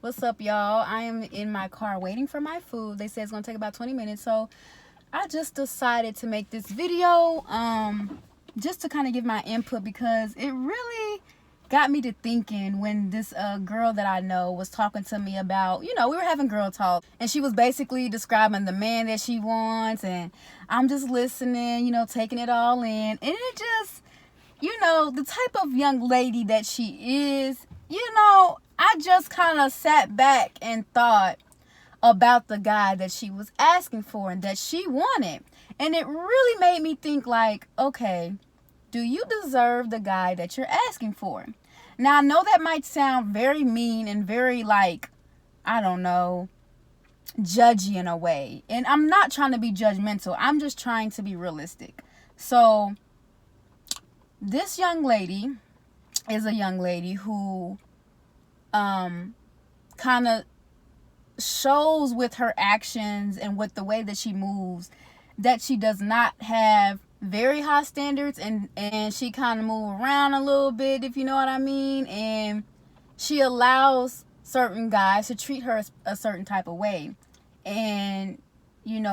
What's up, y'all? I am in my car waiting for my food. They said it's gonna take about 20 minutes, so I just decided to make this video, just to kind of give my input because it really got me to thinking when this girl that I know was talking to me about, we were having girl talk, and she was basically describing the man that she wants, and I'm just listening, taking it all in, and it just, the type of young lady that she is, I just kind of sat back and thought about the guy that she was asking for and that she wanted. And it really made me think like, okay, do you deserve the guy that you're asking for? Now, I know that might sound very mean and very like, I don't know, judgy in a way. And I'm not trying to be judgmental. I'm just trying to be realistic. So, this young lady is a young lady who kind of shows with her actions and with the way that she moves that she does not have very high standards, and she kind of move around a little bit, if you know what I mean, and she allows certain guys to treat her a certain type of way. And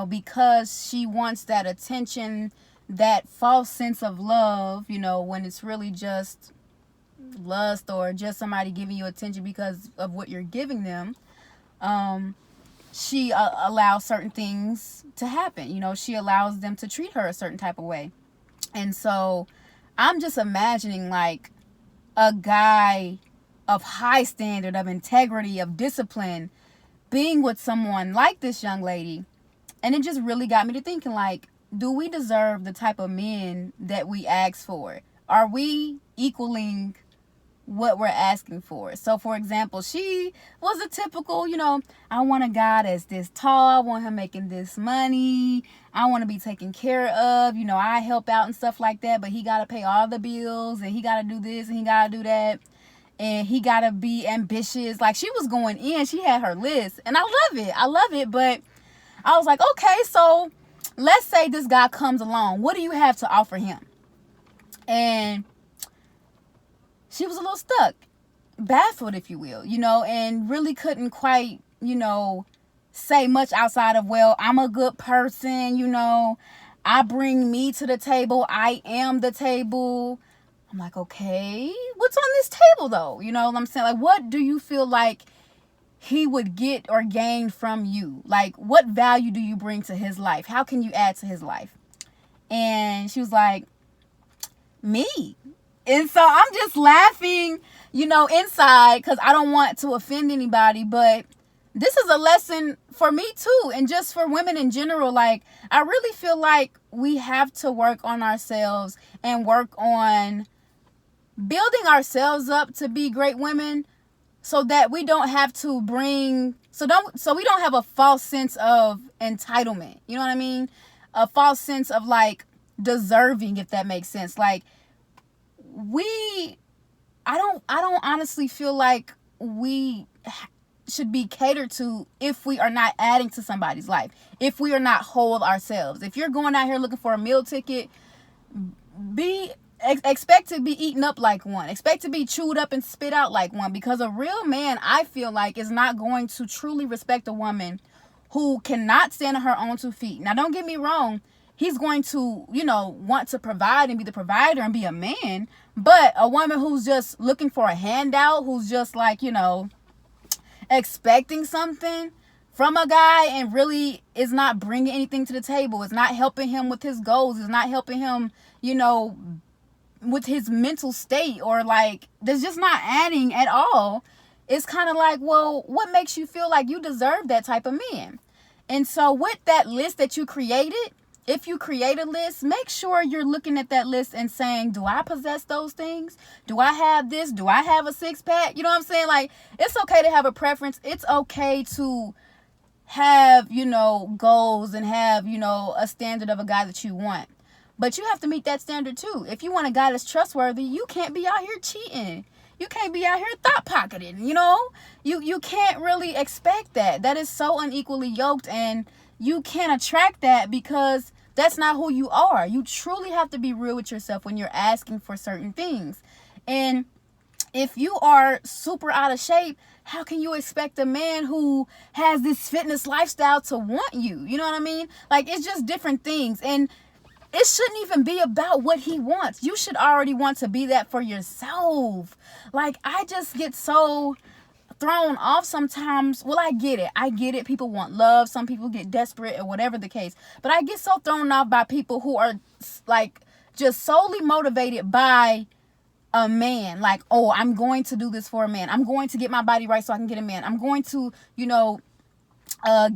because she wants that attention, that false sense of love, when it's really just lust or just somebody giving you attention because of what you're giving them, she allows certain things to happen. She allows them to treat her a certain type of way. And so I'm just imagining like a guy of high standard, of integrity, of discipline, being with someone like this young lady. And it just really got me to thinking like, do we deserve the type of men that we ask for? Are we equaling what we're asking for? So for example, she was a typical, I want a guy that's this tall, I want him making this money, I want to be taken care of, I help out and stuff like that, but he got to pay all the bills, and he got to do this, and he got to do that, and he got to be ambitious. Like, she was going in, she had her list, and I love it, but I was like, okay, so let's say this guy comes along, what do you have to offer him? And she was a little stuck, baffled, if you will, and really couldn't quite, say much outside of, well, I'm a good person, I bring me to the table, I am the table. I'm like, okay, what's on this table though? You know what I'm saying? Like, what do you feel like he would get or gain from you? Like, what value do you bring to his life? How can you add to his life? And she was like, me. And so I'm just laughing, inside, because I don't want to offend anybody. But this is a lesson for me too, and just for women in general. Like, I really feel like we have to work on ourselves and work on building ourselves up to be great women, so that we don't have to so we don't have a false sense of entitlement. You know what I mean? A false sense of like deserving, if that makes sense. Like, I don't honestly feel like we should be catered to if we are not adding to somebody's life, if we are not whole ourselves. If you're going out here looking for a meal ticket, expect to be eaten up like one, expect to be chewed up and spit out like one, because a real man, I feel like, is not going to truly respect a woman who cannot stand on her own 2 feet. Now, don't get me wrong, he's going to, want to provide and be the provider and be a man. But a woman who's just looking for a handout, who's just like, expecting something from a guy and really is not bringing anything to the table, is not helping him with his goals, is not helping him, with his mental state, or like, there's just not adding at all. It's kind of like, well, what makes you feel like you deserve that type of man? And so with that list that you created, if you create a list, make sure you're looking at that list and saying, do I possess those things? Do I have this? Do I have a six pack? You know what I'm saying? Like, it's okay to have a preference. It's okay to have, goals and have, a standard of a guy that you want. But you have to meet that standard too. If you want a guy that's trustworthy, you can't be out here cheating. You can't be out here thought pocketing, You can't really expect that. That is so unequally yoked, and you can't attract that because that's not who you are. You truly have to be real with yourself when you're asking for certain things. And if you are super out of shape, how can you expect a man who has this fitness lifestyle to want you? You know what I mean? Like, it's just different things. And it shouldn't even be about what he wants. You should already want to be that for yourself. Like, I just get so thrown off sometimes. Well, I get it. People want love. Some people get desperate or whatever the case. But I get so thrown off by people who are like just solely motivated by a man. Like, oh, I'm going to do this for a man. I'm going to get my body right so I can get a man. I'm going to,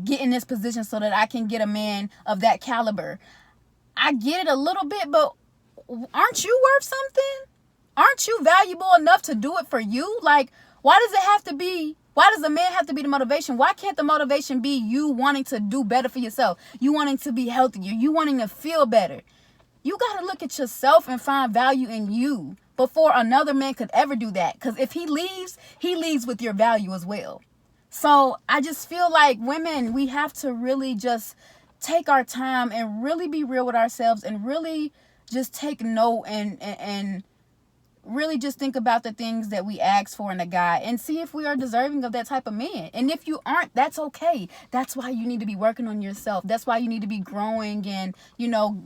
get in this position so that I can get a man of that caliber. I get it a little bit, but aren't you worth something? Aren't you valuable enough to do it for you? Like, why does the man have to be the motivation? Why can't the motivation be you wanting to do better for yourself? You wanting to be healthier. You wanting to feel better. You got to look at yourself and find value in you before another man could ever do that. Because if he leaves with your value as well. So I just feel like women, we have to really just take our time and really be real with ourselves and really just take note and really just think about the things that we ask for in a guy and see if we are deserving of that type of man. And if you aren't, that's okay. That's why you need to be working on yourself. That's why you need to be growing and,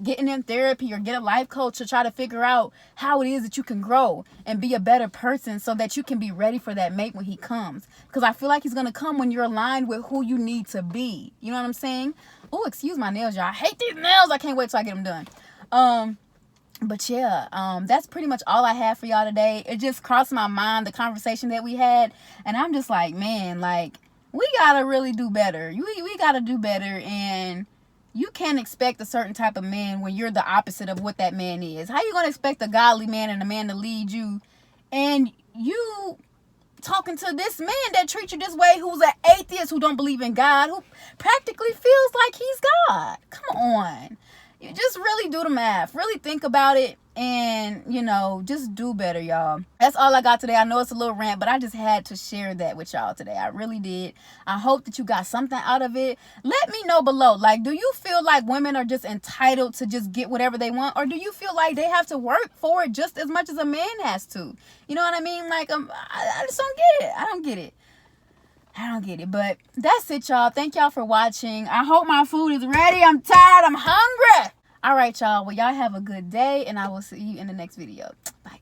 getting in therapy or get a life coach to try to figure out how it is that you can grow and be a better person so that you can be ready for that mate when he comes. Because I feel like he's going to come when you're aligned with who you need to be. You know what I'm saying? Oh, excuse my nails, y'all. I hate these nails. I can't wait till I get them done. But yeah, that's pretty much all I have for y'all today. It just crossed my mind, the conversation that we had. And I'm just like, man, like, we got to really do better. We got to do better. And you can't expect a certain type of man when you're the opposite of what that man is. How you going to expect a godly man and a man to lead you? And you talking to this man that treats you this way, who's an atheist, who don't believe in God, who practically feels like he's God. Come on. You just really do the math. Really think about it and, just do better, y'all. That's all I got today. I know it's a little rant, but I just had to share that with y'all today. I really did. I hope that you got something out of it. Let me know below. Like, do you feel like women are just entitled to just get whatever they want? Or do you feel like they have to work for it just as much as a man has to? You know what I mean? Like, I just don't get it. I don't get it. But that's it, y'all. Thank y'all for watching. I hope my food is ready. I'm tired. I'm hungry. All right, y'all. Well, y'all have a good day, and I will see you in the next video. Bye.